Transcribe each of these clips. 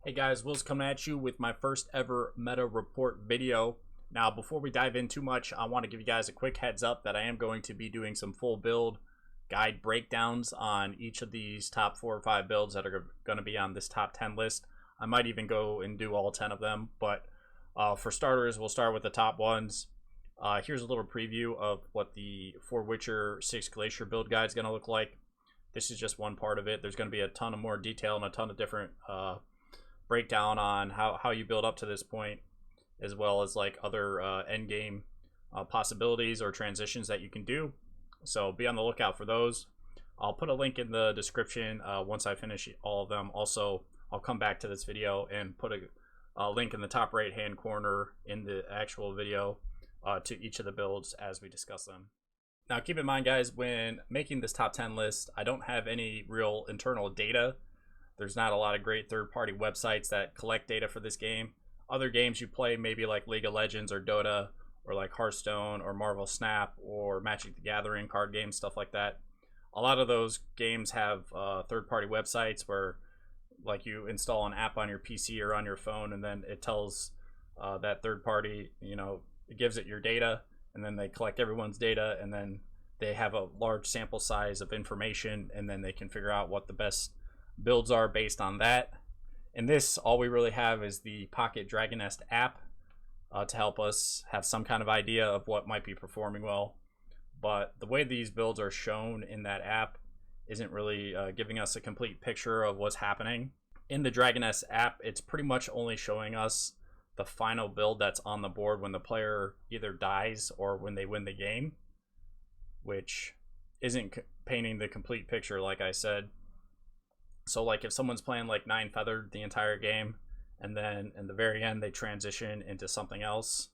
Hey guys, Will's coming at you with my first ever meta report video. Now, before we dive in too much, I want to give you guys a quick heads up that I am going to be doing some full build guide breakdowns on each of these top 4 or 5 builds that are going to be on this top 10 list. I might even go and do all 10 of them, but for starters, we'll start with the top ones. Here's a little preview of what the 4 Witcher 6 Glacier build guide is going to look like. This is just one part of it. There's going to be a ton of more detail and a ton of different breakdown on how you build up to this point, as well as like other end game possibilities or transitions that you can do. So be on the lookout for those. I'll put a link in the description once I finish all of them. Also, I'll come back to this video and put a link in the top right hand corner in the actual video to each of the builds as we discuss them. Now keep in mind, guys, when making this top 10 list, I don't have any real internal data. There's not a lot of great third-party websites that collect data for this game. Other games you play, maybe like League of Legends or Dota, or like Hearthstone or Marvel Snap or Magic the Gathering card games, stuff like that. A lot of those games have third-party websites where like you install an app on your PC or on your phone, and then it tells that third party, it gives it your data, and then they collect everyone's data, and then they have a large sample size of information, and then they can figure out what the best builds are based on that. In this, all we really have is the Pocket Dragon Nest app to help us have some kind of idea of what might be performing well. But the way these builds are shown in that app isn't really giving us a complete picture of what's happening. In the Dragon Nest app, it's pretty much only showing us the final build that's on the board when the player either dies or when they win the game, which isn't painting the complete picture, like I said. So like if someone's playing like 9 Feathered the entire game, and then in the very end they transition into something else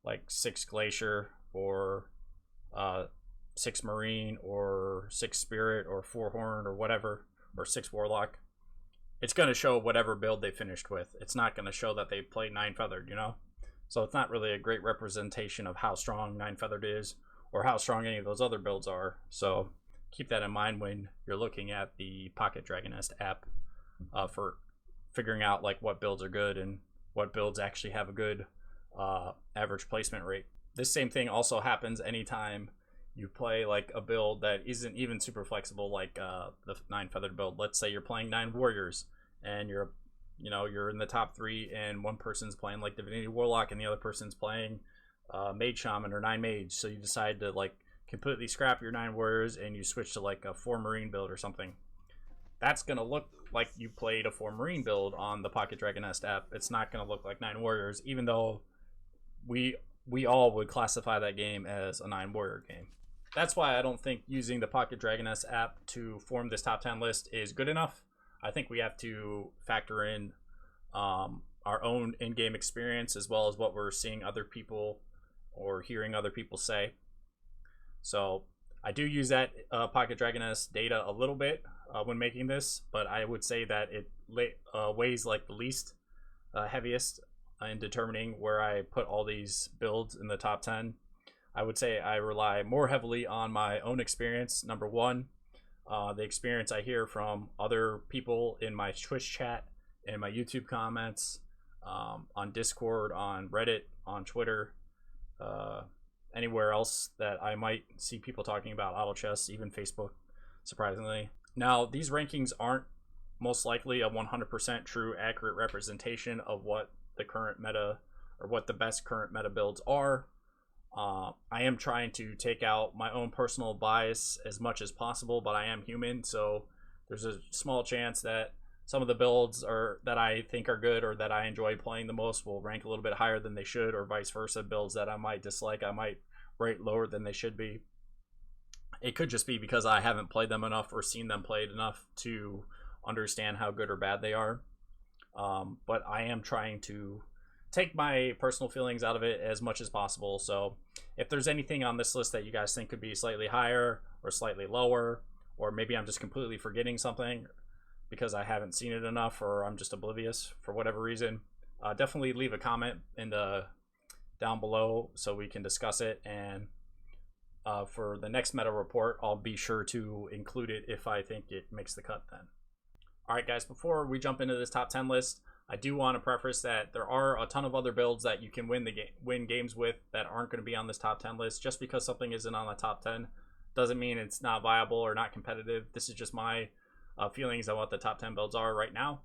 like 6 Glacier or 6 Marine or 6 Spirit or 4 Horn or whatever, or 6 Warlock, it's going to show whatever build they finished with. It's not going to show that they played 9 Feathered, So it's not really a great representation of how strong 9 Feathered is or how strong any of those other builds are. So keep that in mind when you're looking at the Pocket Dragon Nest app for figuring out like what builds are good and what builds actually have a good average placement rate. This same thing also happens anytime you play like a build that isn't even super flexible, like the 9 Feathered build. Let's say you're playing 9 Warriors and you're in the top 3, and one person's playing like Divinity Warlock and the other person's playing Mage Shaman or 9 Mage. So you decide to like completely scrap your 9 Warriors and you switch to like a 4 Marine build or something. That's going to look like you played a 4 Marine build on the Pocket Dragon Nest app. It's not going to look like 9 Warriors, even though we all would classify that game as a 9 Warrior game. That's why I don't think using the Pocket Dragon Nest app to form this top 10 list is good enough. I think we have to factor in our own in-game experience, as well as what we're seeing other people or hearing other people say. So I do use that Pocket Dragon Nest data a little bit when making this, but I would say that it weighs like the least heaviest in determining where I put all these builds in the top 10. I would say I rely more heavily on my own experience. Number one, the experience I hear from other people in my Twitch chat, in my YouTube comments, on Discord, on Reddit, on Twitter, anywhere else that I might see people talking about auto chess, even Facebook, surprisingly. Now, these rankings aren't most likely a 100% true, accurate representation of what the current meta or what the best current meta builds are. I am trying to take out my own personal bias as much as possible, but I am human, so there's a small chance that some of the builds that I think are good or that I enjoy playing the most will rank a little bit higher than they should, or vice versa. Builds that I might dislike, I might rate lower than they should be. It could just be because I haven't played them enough or seen them played enough to understand how good or bad they are. But I am trying to take my personal feelings out of it as much as possible. So if there's anything on this list that you guys think could be slightly higher or slightly lower, or maybe I'm just completely forgetting something because I haven't seen it enough, or I'm just oblivious for whatever reason, definitely leave a comment down below so we can discuss it. And for the next meta report, I'll be sure to include it if I think it makes the cut then. All right, guys, before we jump into this top 10 list, I do want to preface that there are a ton of other builds that you can win games with that aren't going to be on this top 10 list. Just because something isn't on the top 10 doesn't mean it's not viable or not competitive. This is just my feelings on what the top 10 builds are right now.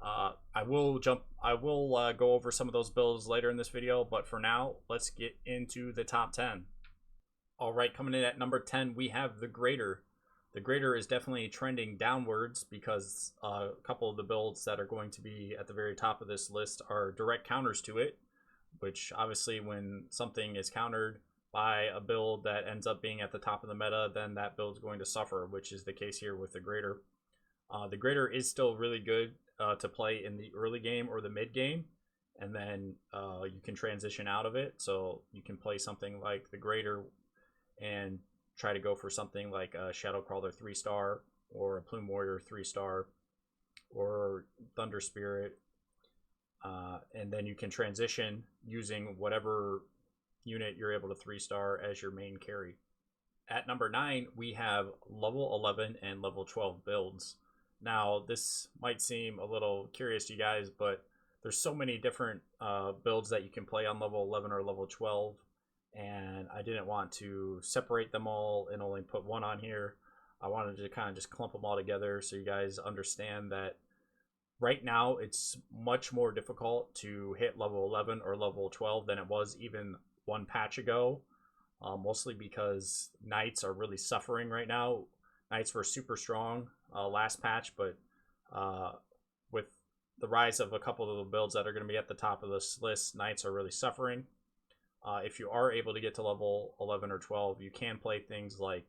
I will go over some of those builds later in this video, but for now, let's get into the top 10. All right, coming in at number 10, we have the Greater. The Greater is definitely trending downwards because a couple of the builds that are going to be at the very top of this list are direct counters to it, which obviously when something is countered by a build that ends up being at the top of the meta, then that build is going to suffer, which is the case here with the Greater. The Greater is still really good to play in the early game or the mid game, and then you can transition out of it. So you can play something like the Greater and try to go for something like a Shadowcrawler 3-star or a Plume Warrior 3-star or Thunder Spirit, and then you can transition using whatever unit you're able to 3-star as your main carry. At number 9, we have level 11 and level 12 builds. Now, this might seem a little curious to you guys, but there's so many different builds that you can play on level 11 or level 12, and I didn't want to separate them all and only put one on here. I wanted to kind of just clump them all together so you guys understand that right now it's much more difficult to hit level 11 or level 12 than it was even one patch ago, mostly because Knights are really suffering right now. Knights were super strong last patch, but with the rise of a couple of the builds that are going to be at the top of this list, Knights are really suffering. If you are able to get to level 11 or 12, you can play things like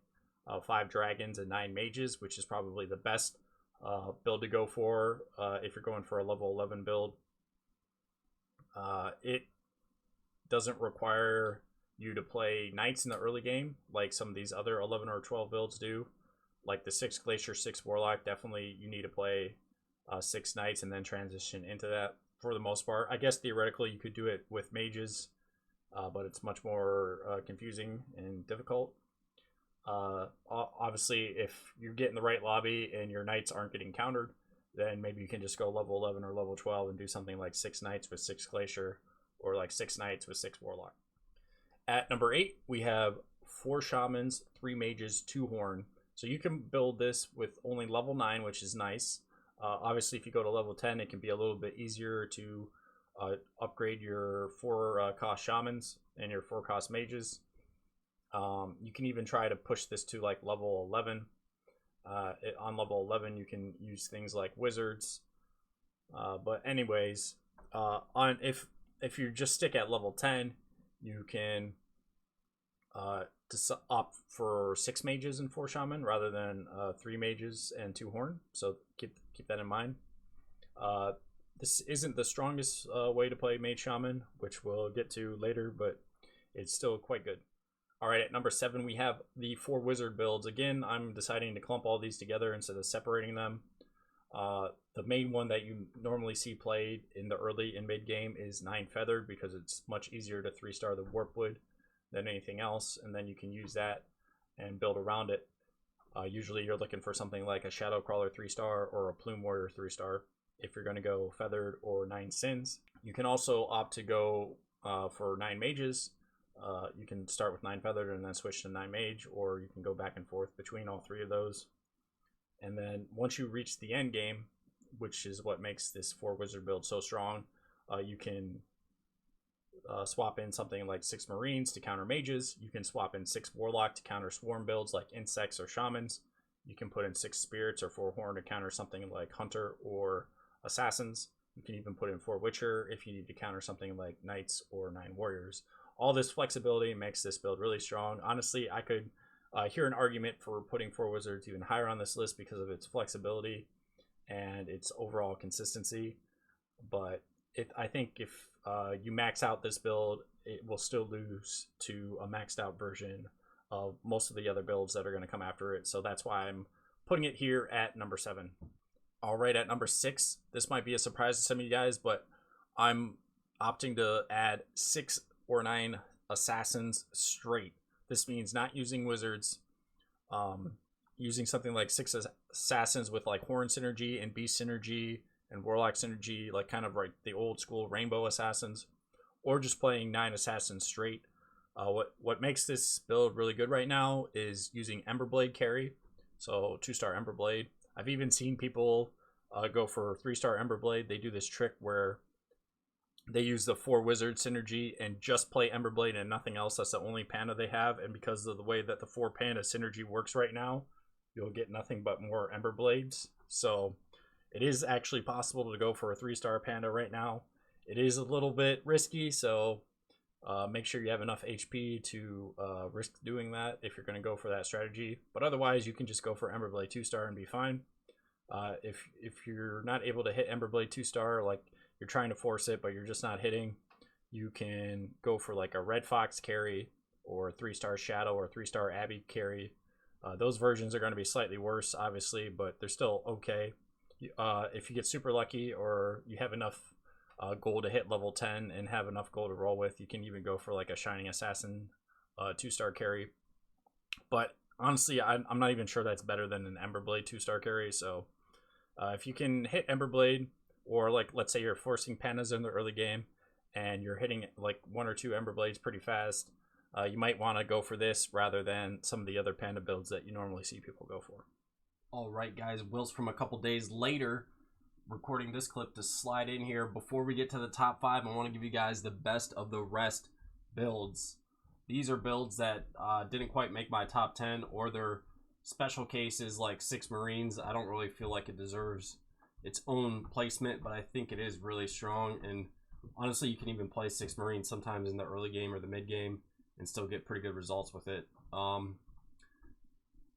5 dragons and 9 mages, which is probably the best build to go for if you're going for a level 11 build. It doesn't require you to play Knights in the early game like some of these other 11 or 12 builds do. Like the 6 Glacier, 6 Warlock, definitely you need to play 6 Knights and then transition into that for the most part. I guess theoretically you could do it with mages, but it's much more confusing and difficult. Obviously, if you get in the right lobby and your Knights aren't getting countered, then maybe you can just go level 11 or level 12 and do something like 6 Knights with 6 Glacier, or like 6 Knights with 6 Warlock. At number 8, we have 4 Shamans, 3 Mages, 2 Horn. So you can build this with only level 9, which is nice. Obviously, if you go to level 10, it can be a little bit easier to upgrade your 4 cost Shamans and your 4 cost Mages. You can even try to push this to like level 11. On level 11, you can use things like Wizards. But anyways, if you just stick at level 10, you can opt for 6 mages and 4 shaman rather than 3 mages and 2 horn. So keep that in mind. This isn't the strongest way to play mage shaman, which we'll get to later, but it's still quite good. All right, at number 7, we have the 4 wizard builds. Again, I'm deciding to clump all these together instead of separating them. The main one that you normally see played in the early and mid game is 9 feathered, because it's much easier to 3-star the Warpwood than anything else, and then you can use that and build around it. Usually you're looking for something like a Shadowcrawler 3-star or a Plume Warrior 3-star if you're going to go feathered, or 9 sins. You can also opt to go for 9 mages. You can start with 9 feathered and then switch to 9 mage, or you can go back and forth between all 3 of those. And then once you reach the end game, which is what makes this 4 wizard build so strong, you can swap in something like 6 marines to counter mages. You can swap in 6 warlock to counter swarm builds like insects or shamans. You can put in 6 spirits or 4 horn to counter something like hunter or assassins. You can even put in 4 witcher if you need to counter something like knights or 9 warriors. All this flexibility makes this build really strong. Honestly, I could hear an argument for putting 4 wizards even higher on this list because of its flexibility and its overall consistency. But I think if you max out this build, it will still lose to a maxed out version of most of the other builds that are going to come after it. So that's why I'm putting it here at number 7. All right, at number 6, this might be a surprise to some of you guys, but I'm opting to add 6 or 9 assassins straight. This means not using wizards, using something like 6 assassins with like horn synergy and beast synergy and Warlock synergy, like kind of like the old school Rainbow Assassins, or just playing 9 Assassins straight. What makes this build really good right now is using Emberblade carry, so 2-star Emberblade. I've even seen people go for 3-star Emberblade. They do this trick where they use the 4 Wizard synergy and just play Emberblade and nothing else. That's the only panda they have, and because of the way that the 4 panda synergy works right now, you'll get nothing but more Emberblades. So it is actually possible to go for a 3-star panda right now. It is a little bit risky, so make sure you have enough HP to risk doing that if you're going to go for that strategy. But otherwise, you can just go for Emberblade 2-star and be fine. If you're not able to hit Emberblade 2-star, like you're trying to force it but you're just not hitting, you can go for like a Red Fox carry or 3-star Shadow or 3-star Abby carry. Those versions are going to be slightly worse, obviously, but they're still okay. If you get super lucky or you have enough gold to hit level 10 and have enough gold to roll with, you can even go for like a Shining Assassin 2-star carry. But honestly, I'm not even sure that's better than an Emberblade 2-star carry. So if you can hit Emberblade, or like let's say you're forcing pandas in the early game and you're hitting like 1 or 2 Emberblades pretty fast, you might want to go for this rather than some of the other panda builds that you normally see people go for. All right, guys, Will's from a couple days later recording this clip to slide in here. Before we get to the top 5, I want to give you guys the best of the rest builds. These are builds that didn't quite make my top 10, or they're special cases like 6 Marines. I don't really feel like it deserves its own placement, but I think it is really strong. And honestly, you can even play 6 Marines sometimes in the early game or the mid game and still get pretty good results with it.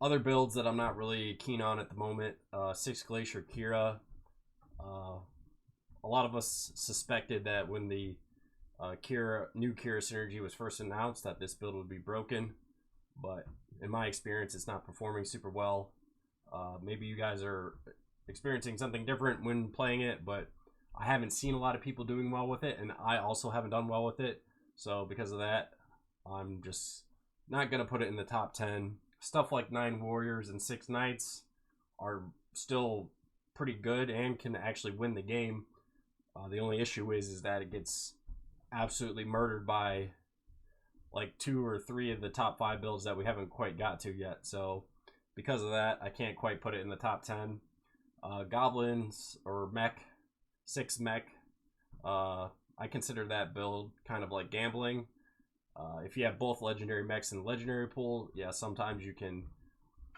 Other builds that I'm not really keen on at the moment, 6 Glacier Kira. A lot of us suspected that when the new Kira synergy was first announced that this build would be broken, but in my experience it's not performing super well. Maybe you guys are experiencing something different when playing it, but I haven't seen a lot of people doing well with it, and I also haven't done well with it. So because of that, I'm just not going to put it in the top 10. Stuff like 9 Warriors and 6 Knights are still pretty good and can actually win the game. The only issue is that it gets absolutely murdered by like 2 or 3 of the top 5 builds that we haven't quite got to yet. So because of that, I can't quite put it in the top 10. Goblins or mech, 6 mech, I consider that build kind of like gambling. If you have both legendary mechs in the legendary pool, yeah, sometimes you can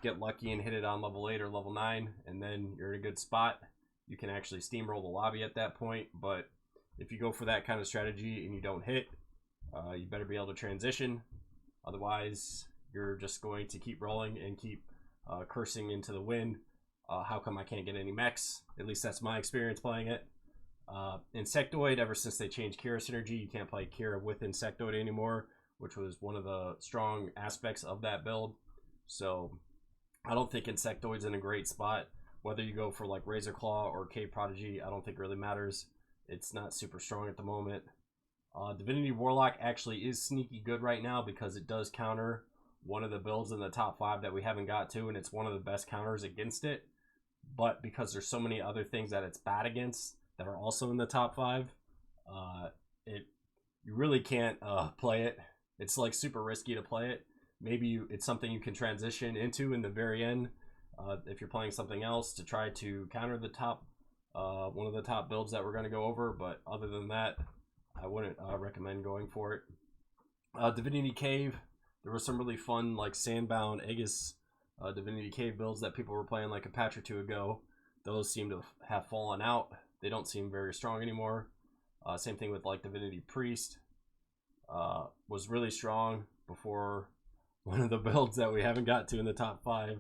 get lucky and hit it on level 8 or level 9, and then you're in a good spot. You can actually steamroll the lobby at that point. But if you go for that kind of strategy and you don't hit, you better be able to transition. Otherwise, you're just going to keep rolling and keep cursing into the wind. How come I can't get any mechs? At least that's my experience playing it. Insectoid, ever since they changed Kira synergy, you can't play Kira with Insectoid anymore, which was one of the strong aspects of that build. So I don't think Insectoid's in a great spot. Whether you go for like Razor Claw or Cave Prodigy, I don't think really matters. It's not super strong at the moment. Divinity Warlock actually is sneaky good right now because it does counter one of the builds in the top 5 that we haven't got to, and it's one of the best counters against it. But because there's so many other things that it's bad against that are also in the top 5, you really can't play it. It's like super risky to play it. Maybe it's something you can transition into in the very end if you're playing something else to try to counter the top one of the top builds that we're going to go over. But other than that, I wouldn't recommend going for it. Divinity Cave, there was some really fun like Sandbound Aegis Divinity Cave builds that people were playing like a patch or 2 ago. Those seem to have fallen out. They don't seem very strong anymore. Same thing with like Divinity Priest. Was really strong before one of the builds that we haven't got to in the top 5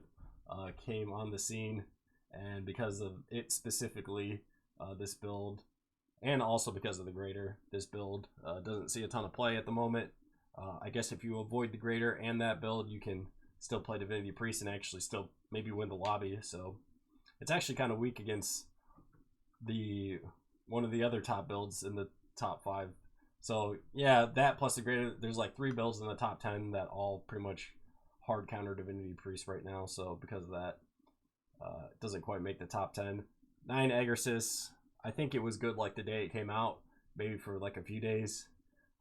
came on the scene. And because of it specifically, this build, and also because of the Greater, this build doesn't see a ton of play at the moment. I guess if you avoid the Greater and that build, you can still play Divinity Priest and actually still maybe win the lobby. So it's actually kind of weak against one of the other top builds in the top 5. So yeah, that plus the Greater, there's like 3 builds in the top 10 that all pretty much hard counter Divinity Priest right now. So because of that, it doesn't quite make the top 10. 9 Agarsis, I think it was good like the day it came out, maybe for like a few days.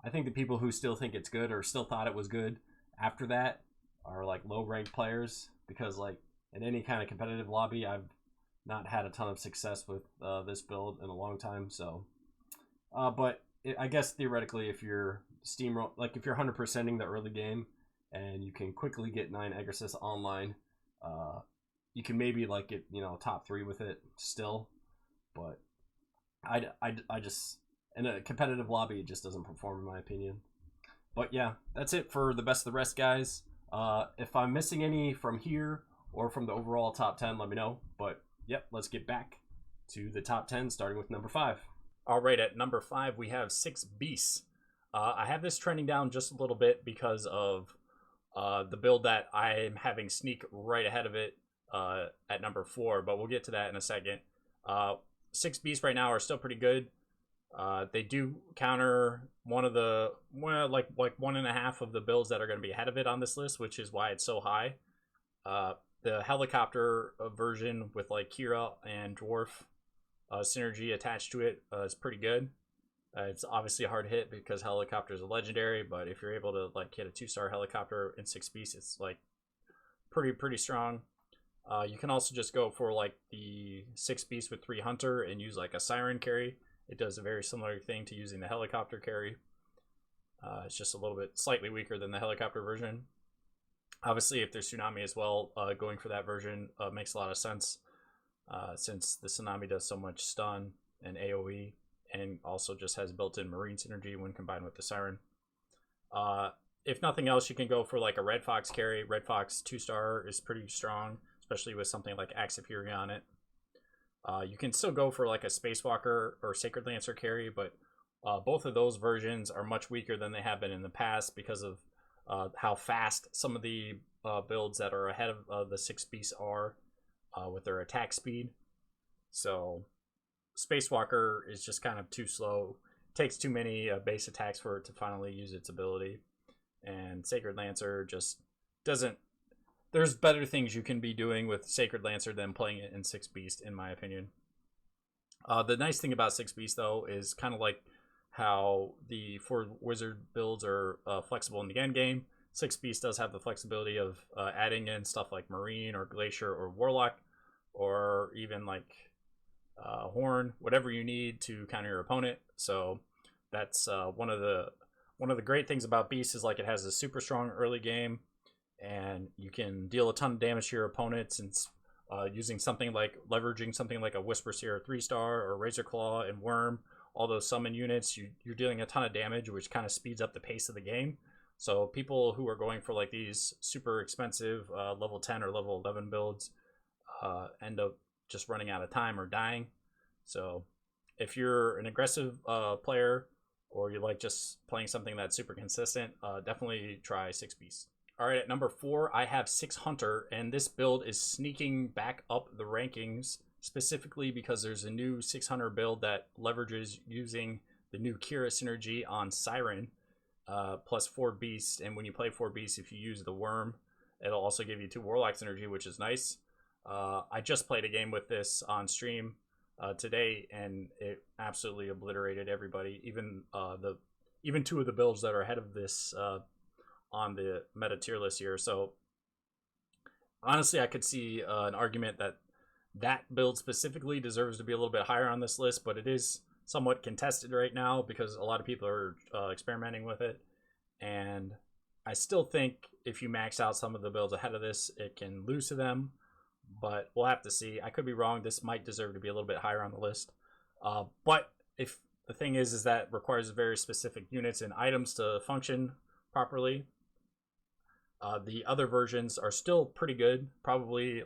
I think the people who still think it's good or still thought it was good after that are like low ranked players, because like in any kind of competitive lobby, I've not had a ton of success with this build in a long time. So, but I guess theoretically, if you're steamroll, like if you're 100%ing the early game and you can quickly get 9 Aggressus online, you can maybe like get, you know, top 3 with it still. But I just, in a competitive lobby, it just doesn't perform in my opinion. But yeah, that's it for the best of the rest, guys. If I'm missing any from here or from the overall top 10, let me know. But yep, let's get back to the top 10, starting with number 5. All right, at number 5, we have 6 Beasts. I have this trending down just a little bit because of the build that I'm having sneak right ahead of it at number 4, but we'll get to that in a second. 6 Beasts right now are still pretty good. They do counter one of the like 1.5 of the builds that are going to be ahead of it on this list, which is why it's so high. The helicopter version with like Kira and Dwarf synergy attached to it is pretty good. It's obviously a hard hit because helicopters are legendary, but if you're able to like hit a 2-star helicopter in 6 Beasts, it's like pretty strong. You can also just go for like the 6 Beasts with 3 Hunter and use like a Siren carry. It does a very similar thing to using the helicopter carry. It's just a little bit slightly weaker than the helicopter version. Obviously, if there's Tsunami as well, going for that version makes a lot of sense, since the Tsunami does so much stun and AoE, and also just has built-in Marine synergy when combined with the Siren. If nothing else, you can go for like a Red Fox carry. Red Fox 2-star is pretty strong, especially with something like Axe of Fury on it. You can still go for like a Spacewalker or Sacred Lancer carry, but both of those versions are much weaker than they have been in the past because of how fast some of the builds that are ahead of the 6 Beasts are with their attack speed. So Spacewalker is just kind of too slow. It takes too many base attacks for it to finally use its ability. And Sacred Lancer just doesn't... There's better things you can be doing with Sacred Lancer than playing it in 6 Beast, in my opinion. The nice thing about 6 Beast, though, is kind of like how the 4 Wizard builds are flexible in the end game. 6 Beast does have the flexibility of adding in stuff like Marine or Glacier or Warlock, or even like Horn, whatever you need to counter your opponent. So that's one of the great things about Beast is like it has a super strong early game, and you can deal a ton of damage to your opponents, and using something like leveraging something like a Whisper Seer 3-star or Razor Claw and Worm, all those summon units, you're dealing a ton of damage, which kind of speeds up the pace of the game. So people who are going for like these super expensive level 10 or level 11 builds end up just running out of time or dying. So if you're an aggressive player, or you like just playing something that's super consistent, definitely try 6 Beasts. All right, at number 4, I have 6 Hunter, and this build is sneaking back up the rankings, specifically because there's a new 6 Hunter build that leverages using the new Kira synergy on Siren, plus 4 Beasts. And when you play 4 Beasts, if you use the Worm, it'll also give you 2 Warlock synergy, which is nice. I just played a game with this on stream today, and it absolutely obliterated everybody. Even 2 of the builds that are ahead of this on the meta tier list here. So honestly, I could see an argument that build specifically deserves to be a little bit higher on this list, but it is somewhat contested right now because a lot of people are experimenting with it. And I still think if you max out some of the builds ahead of this, it can lose to them, but we'll have to see. I could be wrong. This might deserve to be a little bit higher on the list. But if the thing is that requires very specific units and items to function properly, the other versions are still pretty good. Probably,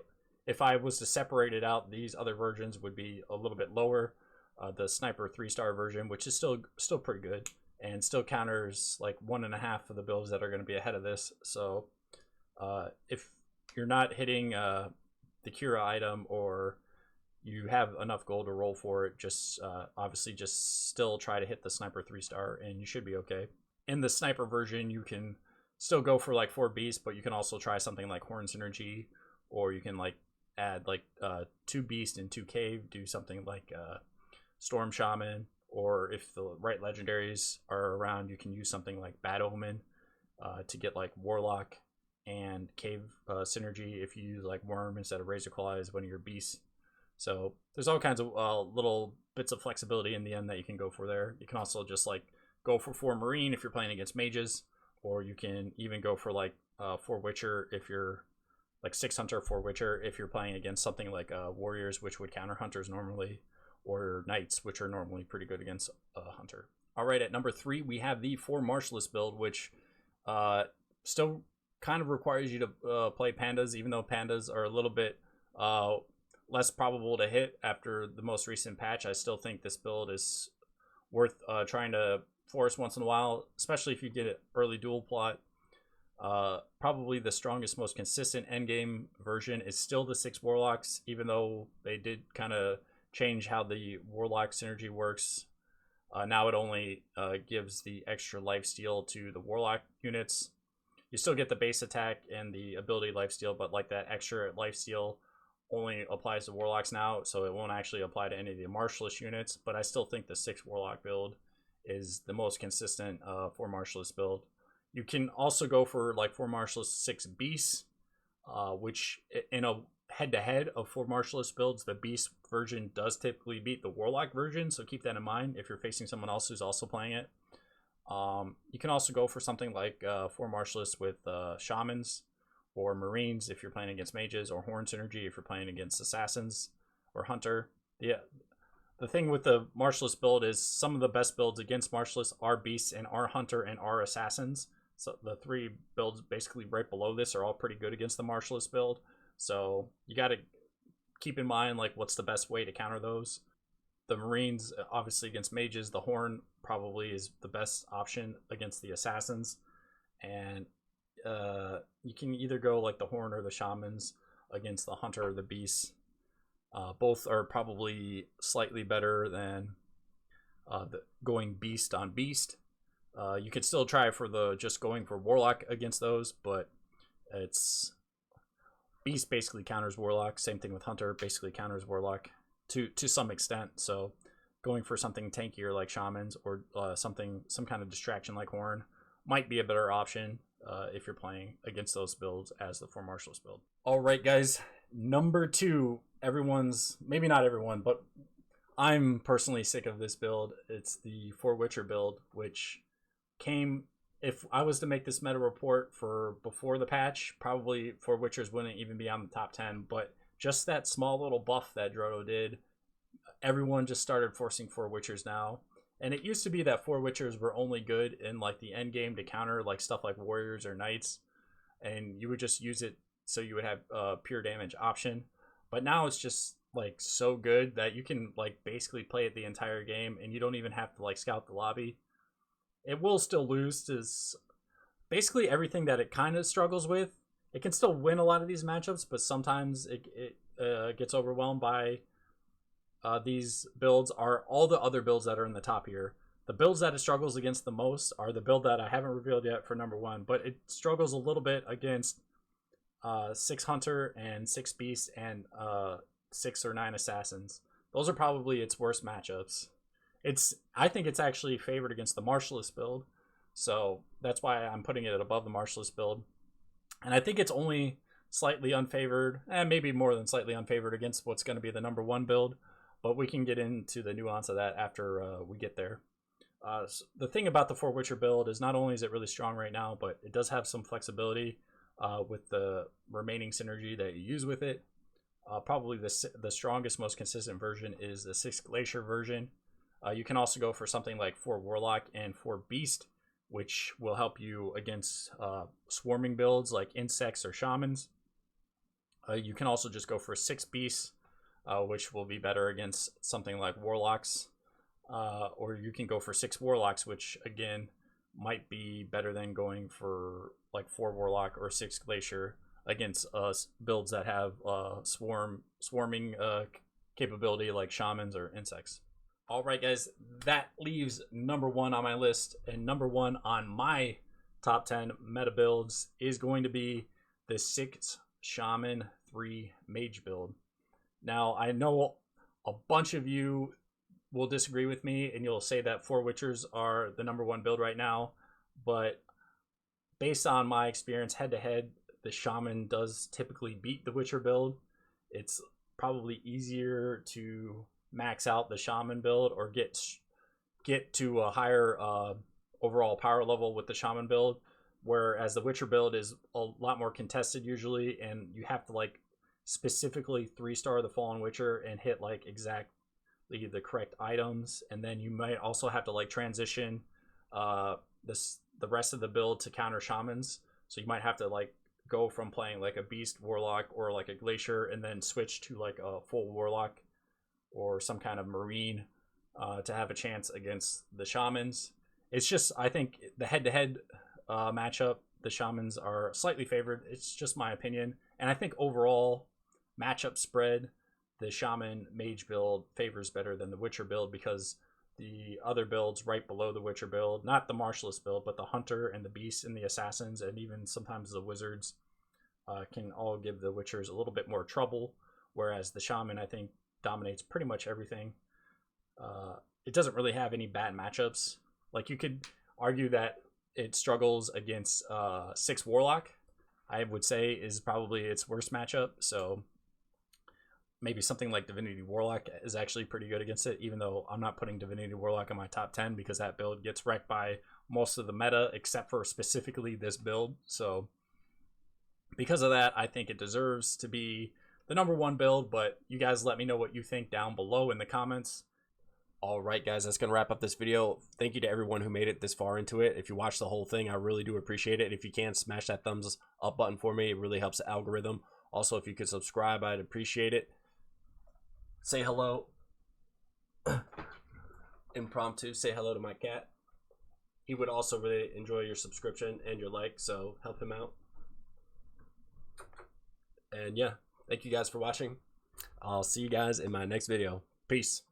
if I was to separate it out, these other versions would be a little bit lower. The Sniper 3-star version, which is still pretty good, and still counters like 1.5 of the builds that are going to be ahead of this. So if you're not hitting the Kira item, or you have enough gold to roll for it, just obviously just still try to hit the Sniper 3-star, and you should be okay. In the Sniper version, you can still go for like 4 Beasts, but you can also try something like Horn synergy, or you can like add like 2 Beast and 2 Cave, do something like Storm Shaman, or if the right legendaries are around, you can use something like Bad Omen to get like Warlock and Cave synergy if you use like Worm instead of Razor Claw as one of your beasts. So there's all kinds of little bits of flexibility in the end that you can go for there. You can also just like go for 4 Marine if you're playing against mages, or you can even go for like 4 Witcher if you're like 6 Hunter, 4 Witcher if you're playing against something like Warriors, which would counter Hunters normally, or Knights, which are normally pretty good against Hunter. All right, at number 3, we have the 4 Martialist build, which still kind of requires you to play Pandas, even though Pandas are a little bit less probable to hit after the most recent patch. I still think this build is worth trying to force once in a while, especially if you get an early dual plot. Probably the strongest, most consistent endgame version is still the 6 Warlocks, even though they did kind of change how the Warlock synergy works. Now it only gives the extra lifesteal to the Warlock units. You still get the base attack and the ability lifesteal, but like that extra lifesteal only applies to Warlocks now, so it won't actually apply to any of the Martialist units. But I still think the 6 Warlock build is the most consistent 4 Martialist build. You can also go for like 4 Martialist 6 Beasts, which in a head-to-head of 4 Martialist builds, the Beast version does typically beat the Warlock version, so keep that in mind if you're facing someone else who's also playing it. You can also go for something like 4 Martialists with Shamans, or Marines if you're playing against mages, or Horn synergy if you're playing against Assassins or Hunter. The thing with the Martialist build is some of the best builds against Martialists are Beasts and are Hunter and are Assassins. So the 3 builds basically right below this are all pretty good against the Martialist build. So you got to keep in mind like what's the best way to counter those. The Marines obviously against mages, the Horn probably is the best option against the Assassins, and you can either go like the Horn or the Shamans against the Hunter or the Beasts. Both are probably slightly better than going Beast on Beast. You could still try for the just going for Warlock against those, but it's Beast basically counters Warlock. Same thing with Hunter, basically counters Warlock to some extent. So going for something tankier like Shamans or some kind of distraction like Horn might be a better option if you're playing against those builds as the 4 Martialist build. All right, guys. Number 2, everyone's, maybe not everyone, but I'm personally sick of this build. It's the 4 Witcher build, which came, if I was to make this meta report for before the patch, probably 4 Witchers wouldn't even be on the top 10, but just that small little buff that Droto did, everyone just started forcing 4 Witchers now. And it used to be that 4 Witchers were only good in like the end game to counter like stuff like Warriors or Knights, and you would just use it so you would have a pure damage option. But now it's just like so good that you can like basically play it the entire game, and you don't even have to like scout the lobby. It will still lose to basically everything that it kind of struggles with. It can still win a lot of these matchups, but sometimes it gets overwhelmed by these builds. Are all the other builds that are in the top here. The builds that it struggles against the most are the build that I haven't revealed yet for number 1, but it struggles a little bit against 6 Hunter and 6 Beasts and 6 or 9 Assassins. Those are probably its worst matchups. I think it's actually favored against the Martialist build, so that's why I'm putting it above the Martialist build. And I think it's only slightly unfavored, and maybe more than slightly unfavored against what's going to be the number 1 build, but we can get into the nuance of that after we get there. So the thing about the 4 Witcher build is not only is it really strong right now, but it does have some flexibility with the remaining synergy that you use with it. Probably the strongest, most consistent version is the 6 Glacier version. You can also go for something like 4 Warlock and 4 Beast, which will help you against swarming builds like insects or shamans. You can also just go for 6 Beasts, which will be better against something like Warlocks. Or you can go for 6 Warlocks, which again might be better than going for like 4 Warlock or 6 Glacier against builds that have swarming capability like shamans or insects. All right, guys, that leaves number 1 on my list, and number 1 on my top 10 meta builds is going to be the 6 Shaman 3 Mage build. Now, I know a bunch of you will disagree with me and you'll say that 4 Witchers are the number 1 build right now, but based on my experience head to head, the Shaman does typically beat the Witcher build. It's probably easier to max out the Shaman build or get to a higher overall power level with the Shaman build, whereas the Witcher build is a lot more contested usually, and you have to like specifically 3-star the Fallen Witcher and hit like exactly the correct items, and then you might also have to like transition the rest of the build to counter Shamans. So you might have to like go from playing like a Beast Warlock or like a Glacier and then switch to like a full Warlock or some kind of Marine to have a chance against the Shamans. It's just, I think the head-to-head matchup, the Shamans are slightly favored. It's just my opinion. And I think overall matchup spread, the Shaman Mage build favors better than the Witcher build, because the other builds right below the Witcher build, not the Martialist build, but the Hunter and the Beast and the Assassins and even sometimes the Wizards can all give the Witchers a little bit more trouble, whereas the Shaman, I think, dominates pretty much everything. It doesn't really have any bad matchups. Like, you could argue that it struggles against 6 Warlock, I would say is probably its worst matchup. So maybe something like Divinity Warlock is actually pretty good against it, even though I'm not putting Divinity Warlock in my top 10 because that build gets wrecked by most of the meta except for specifically this build. So because of that, I think it deserves to be the number 1 build, but you guys let me know what you think down below in the comments. All right, guys, that's going to wrap up this video. Thank you to everyone who made it this far into it. If you watched the whole thing, I really do appreciate it. If you can, smash that thumbs up button for me. It really helps the algorithm. Also, if you could subscribe, I'd appreciate it. Say hello. Impromptu, say hello to my cat. He would also really enjoy your subscription and your like, so help him out. And yeah, thank you guys for watching. I'll see you guys in my next video. Peace.